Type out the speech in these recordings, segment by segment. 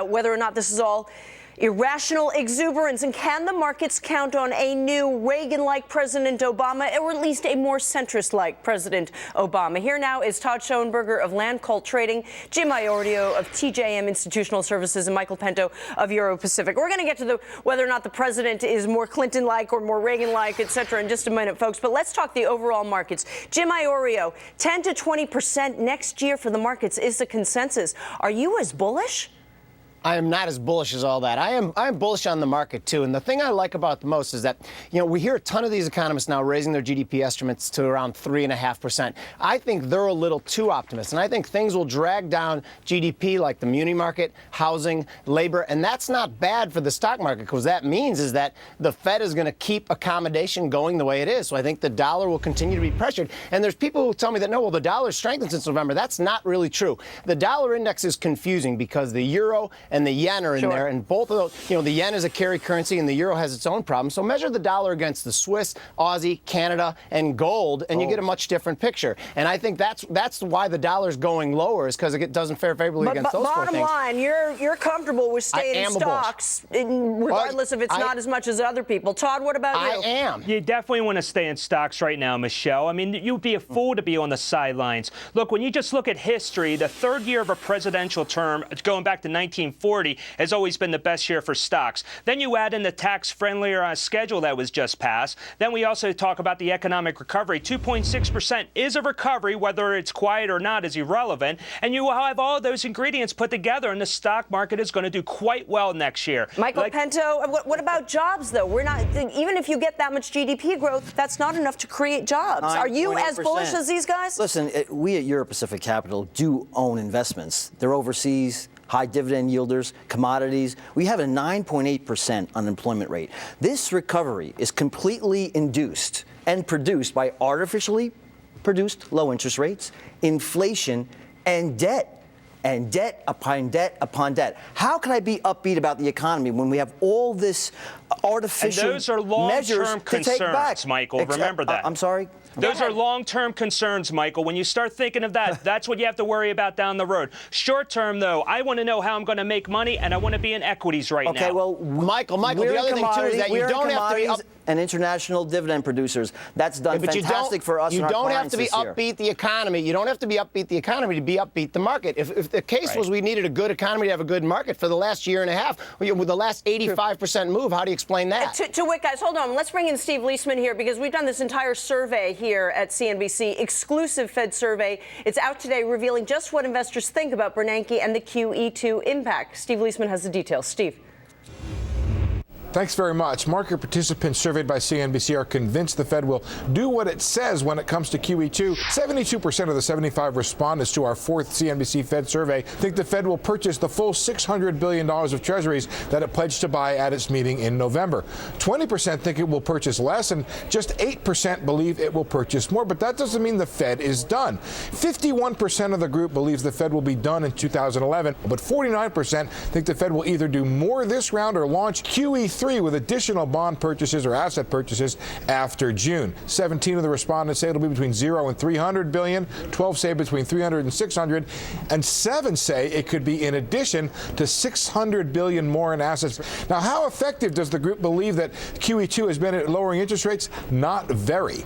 Whether or not this is all irrational exuberance, and can the markets count on a new Reagan-like President Obama, or at least a more centrist-like President Obama? Here now is Todd Schoenberger of Land Cult Trading, Jim Iorio of TJM Institutional Services, and Michael Pinto of Euro Pacific. We're going to get to whether or not the president is more Clinton-like or more Reagan-like, et cetera, in just a minute, folks. But let's talk the overall markets. Jim Iorio, 10 to 20% next year for the markets is the consensus. Are you as bullish? I am not as bullish as all that. I am bullish on the market, too. And the thing I like about it the most is that, we hear a ton of these economists now raising their GDP estimates to around 3.5%. I think they're a little too optimistic. And I think things will drag down GDP like the muni market, housing, labor. And that's not bad for the stock market, because that means is that the Fed is going to keep accommodation going the way it is. So I think the dollar will continue to be pressured. And there's people who tell me that, no, well, the dollar strengthened since November. That's not really true. The dollar index is confusing because the euro and the yen are in there, and both of those, the yen is a carry currency and the euro has its own problem. So measure the dollar against the Swiss, Aussie, Canada, and gold, and you get a much different picture. And I think that's why the dollar's going lower, is because it doesn't fare favorably against those four things. Bottom line, you're comfortable with staying in stocks, regardless if it's not as much as other people. Todd, what about you? I am. You definitely want to stay in stocks right now, Michelle. I mean, you'd be a fool to be on the sidelines. Look, when you just look at history, the third year of a presidential term, going back to 1940, has always been the best year for stocks. Then you add in the tax-friendlier schedule that was just passed. Then we also talk about the economic recovery. 2.6% is a recovery. Whether it's quiet or not is irrelevant. And you have all of those ingredients put together, and the stock market is going to do quite well next year. Michael Pinto, what about jobs, though? We're not, even if you get that much GDP growth, that's not enough to create jobs. Are you as bullish as these guys? Listen, we at Euro Pacific Capital do own investments. They're overseas, high dividend yielders, commodities. We have a 9.8% unemployment rate. This recovery is completely induced and produced by artificially produced low interest rates, inflation, and debt. And debt upon debt upon debt. How can I be upbeat about the economy when we have all this artificial and those are long-term concerns, Michael. Remember that. I'm sorry? Those are long-term concerns, Michael. When you start thinking of that, that's what you have to worry about down the road. Short-term, though, I want to know how I'm going to make money, and I want to be in equities right now. Okay, well, Michael, the other thing, too, is that you don't have to be up... and international dividend producers. That's done fantastic for us and our clients this year. You don't have to be upbeat the economy. You don't have to be upbeat the economy to be upbeat the market. If the case was we needed a good economy to have a good market for the last year and a half, with the last 85% move, how do you explain that? To Wick, guys, hold on. Let's bring in Steve Leisman here, because we've done this entire survey here at CNBC, exclusive Fed survey. It's out today, revealing just what investors think about Bernanke and the QE2 impact. Steve Leisman has the details. Steve. Thanks very much. Market participants surveyed by CNBC are convinced the Fed will do what it says when it comes to QE2. 72% of the 75 respondents to our fourth CNBC Fed survey think the Fed will purchase the full $600 billion of treasuries that it pledged to buy at its meeting in November. 20% think it will purchase less, and just 8% believe it will purchase more. But that doesn't mean the Fed is done. 51% of the group believes the Fed will be done in 2011, but 49% think the Fed will either do more this round or launch QE3 with additional bond purchases or asset purchases after June. 17 of the respondents say it'll be between 0 and 300 billion. 12 say between 300 and 600, and 7 say it could be in addition to 600 billion more in assets. Now, how effective does the group believe that QE2 has been at lowering interest rates? Not very.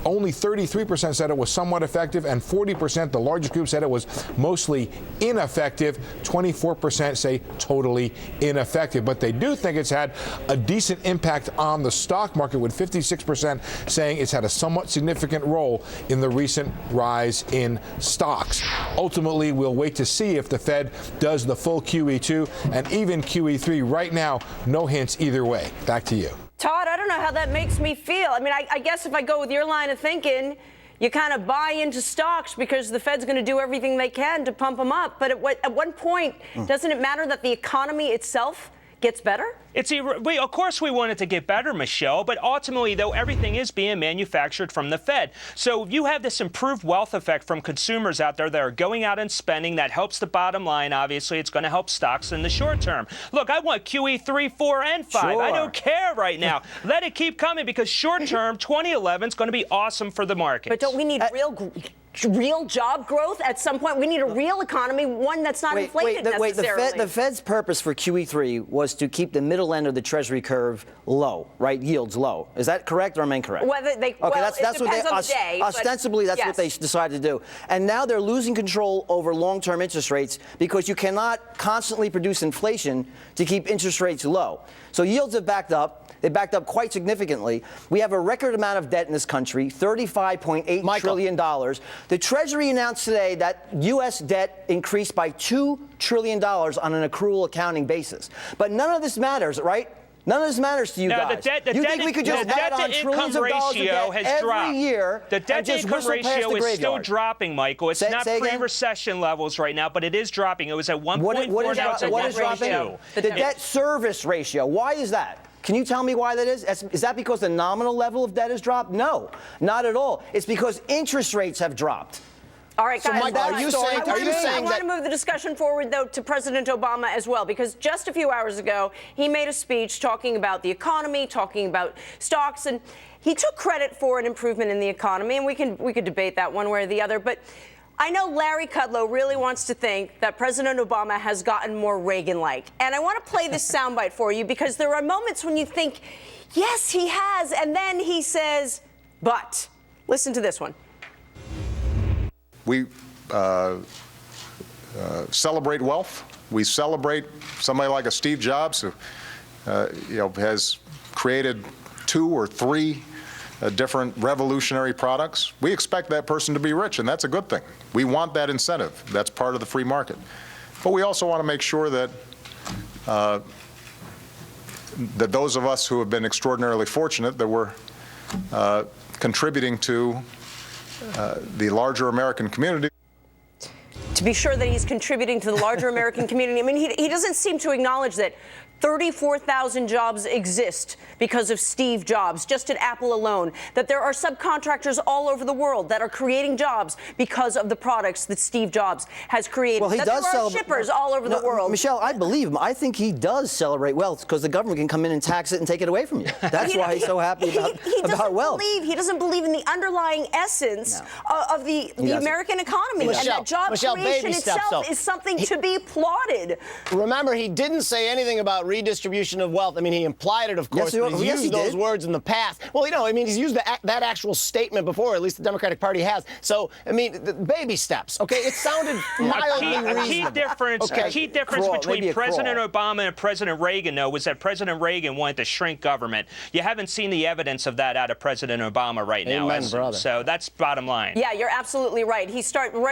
Only 33% said it was somewhat effective, and 40%, the largest group, said it was mostly ineffective. 24% say totally ineffective. But they do think it's had a decent impact on the stock market, with 56% saying it's had a somewhat significant role in the recent rise in stocks. Ultimately, we'll wait to see if the Fed does the full QE2 and even QE3. Right now, no hints either way. Back to you. Todd, I don't know how that makes me feel. I mean, I guess if I go with your line of thinking, you kind of buy into stocks because the Fed's going to do everything they can to pump them up. But at one point, doesn't it matter that the economy itself gets better? Of course we want it to get better, Michelle, but ultimately, though, everything is being manufactured from the Fed. So you have this improved wealth effect from consumers out there that are going out and spending. That helps the bottom line. Obviously, it's going to help stocks in the short term. Look, I want QE 3, 4, and 5. Sure. I don't care right now. Let it keep coming, because short term, 2011 is going to be awesome for the market. But don't we need real... real job growth at some point? We need a real economy, one that's not inflated necessarily. The Fed's purpose for QE3 was to keep the middle end of the Treasury curve low, right? Yields low. Is that correct or am I incorrect? Whether they, okay, well, that's what they, on the day, ostensibly, that's yes. what they decided to do. And now they're losing control over long-term interest rates because you cannot constantly produce inflation to keep interest rates low. So yields have backed up. They backed up quite significantly. We have a record amount of debt in this country, $35.8 trillion. The Treasury announced today that U.S. debt increased by $2 trillion on an accrual accounting basis. But none of this matters, right? None of this matters to you guys. You think we could just add on trillions of dollars of debt every year The debt-to-income ratio is still dropping, Michael. It's not pre-recession levels right now, but it is dropping. It was at 1.4, now it's at 1.2. The debt service ratio. Why is that? Can you tell me why that is? Is that because the nominal level of debt has dropped? No, not at all. It's because interest rates have dropped. All right, guys. So, Michael, are you saying I want to move the discussion forward, though, to President Obama as well, because just a few hours ago, he made a speech talking about the economy, talking about stocks, and he took credit for an improvement in the economy, and we could debate that one way or the other, but I know Larry Kudlow really wants to think that President Obama has gotten more Reagan-like. And I want to play this soundbite for you because there are moments when you think, yes, he has, and then he says, but. Listen to this one. We celebrate wealth. We celebrate somebody like a Steve Jobs who has created 2 or 3 different revolutionary products. We expect that person to be rich, and that's a good thing. We want that incentive. That's part of the free market. But we also want to make sure that that those of us who have been extraordinarily fortunate that we're contributing to the larger American community. To be sure that he's contributing to the larger American community. I mean, he doesn't seem to acknowledge that 34,000 jobs exist because of Steve Jobs, just at Apple alone, that there are subcontractors all over the world that are creating jobs because of the products that Steve Jobs has created. Well, he does there are shippers all over the world. Michelle, I believe him. I think he does celebrate wealth because the government can come in and tax it and take it away from you. That's why he's so happy about wealth. He doesn't believe in the underlying essence of the American economy. Michelle, and that job creation itself is something to be applauded. Remember, he didn't say anything about redistribution of wealth. I mean, he implied it, of course, but he's used those words in the past. Well, I mean, he's used that actual statement before, at least the Democratic Party has. So, I mean, baby steps, okay? It sounded mildly reasonable. A key difference between President Obama and President Reagan, though, was that President Reagan wanted to shrink government. You haven't seen the evidence of that out of President Obama right now. Amen, brother. So that's bottom line. Yeah, you're absolutely right.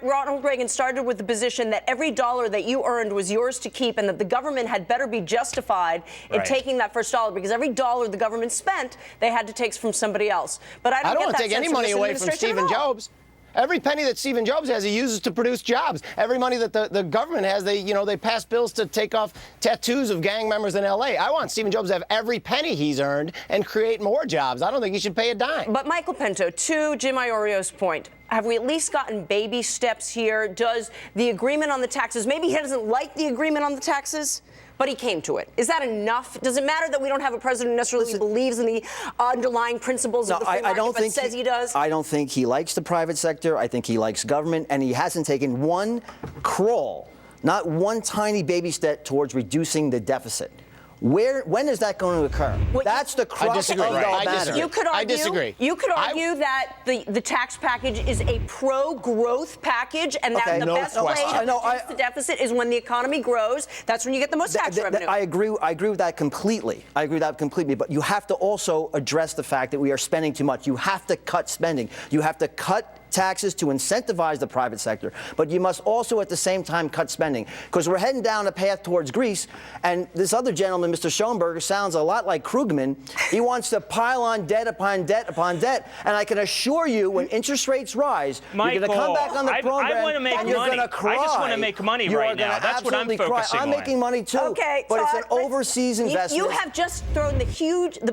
Ronald Reagan started with the position that every dollar that you earned was yours to keep and that the government had better be justified in taking that first dollar, because every dollar the government spent, they had to take from somebody else. But I don't want to take any money away from Stephen Jobs. Every penny that Stephen Jobs has, he uses to produce jobs. Every money that the government has, they pass bills to take off tattoos of gang members in L.A. I want Stephen Jobs to have every penny he's earned and create more jobs. I don't think he should pay a dime. But Michael Pinto, to Jim Iorio's point, have we at least gotten baby steps here? Does the agreement on the taxes, maybe he doesn't like the agreement on the taxes, but he came to it. Is that enough? Does it matter that we don't have a president who necessarily believes in the underlying principles of the free market, but says he does? I don't think he likes the private sector. I think he likes government, and he hasn't taken one crawl, not one tiny baby step towards reducing the deficit. When is that going to occur? That's the crux of the matter. I disagree. You could argue that the tax package is a pro-growth package, and that the best way to reduce the deficit is when the economy grows. That's when you get the most tax revenue. I agree with that completely. But you have to also address the fact that we are spending too much. You have to cut spending. You have to cut taxes to incentivize the private sector, but you must also at the same time cut spending, because we're heading down a path towards Greece, and this other gentleman, Mr. Schoenberger, sounds a lot like Krugman. He wants to pile on debt upon debt upon debt, and I can assure you when interest rates rise, Michael, you're going to come back on the program I want to make and you're money. going to cry. I just want to make money right now. That's what I'm focusing on. I'm making money too, okay, but Todd, it's an overseas investment. You have just thrown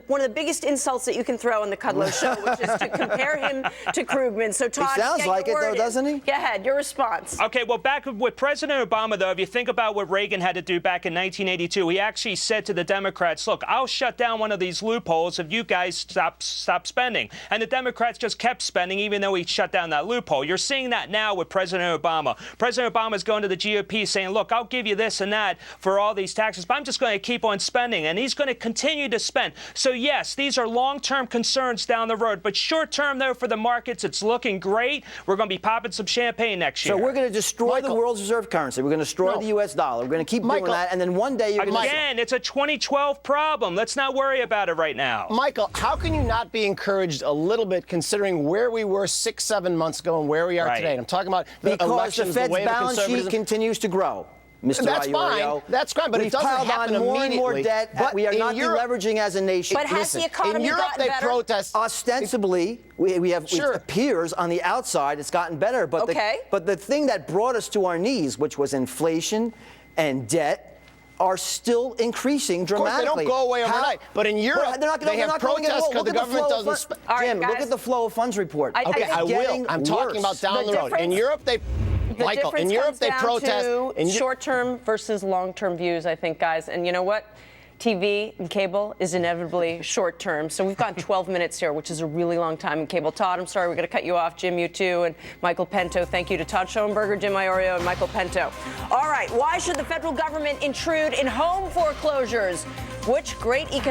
one of the biggest insults that you can throw on the Kudlow show, which is to compare him to Krugman. So, Todd, Todd, sounds get like your it, though, word in. doesn't he? Go ahead, your response. Okay, well, back with President Obama, though, if you think about what Reagan had to do back in 1982, he actually said to the Democrats, look, I'll shut down one of these loopholes if you guys stop spending. And the Democrats just kept spending, even though he shut down that loophole. You're seeing that now with President Obama. President Obama is going to the GOP saying, look, I'll give you this and that for all these taxes, but I'm just going to keep on spending. And he's going to continue to spend. So, yes, these are long-term concerns down the road. But short-term, though, for the markets, it's looking great. We're going to be popping some champagne next year. So we're going to destroy the world's reserve currency. We're going to destroy the U.S. dollar. We're going to keep doing that. And then one day you're going to... Again, it's a 2012 problem. Let's not worry about it right now. Michael, how can you not be encouraged a little bit considering where we were 6-7 months ago and where we are today? And I'm talking about the because elections, the Fed's the way balance sheet continues to grow. Mr. That's Iorio. fine. That's great, but it doesn't happen more immediately. and more debt. But we are not deleveraging as a nation. But has the economy in Europe, gotten they better? protest. Ostensibly, we have it appears on the outside it's gotten better. But but the thing that brought us to our knees, which was inflation and debt, are still increasing dramatically. Of course, they don't go away overnight. But in Europe, they have protests because the government doesn't spend. Jim, look at the flow of funds report. Okay, I will. I'm talking about down the road. In Europe, Michael, in Europe they protest. Short-term versus long-term views, I think, guys. And you know what? TV and cable is inevitably short-term. So we've got 12 minutes here, which is a really long time in cable. Todd, I'm sorry, we're going to cut you off. Jim, you too. And Michael Pinto, thank you to Todd Schoenberger, Jim Iorio, and Michael Pinto. All right, why should the federal government intrude in home foreclosures? Which great economic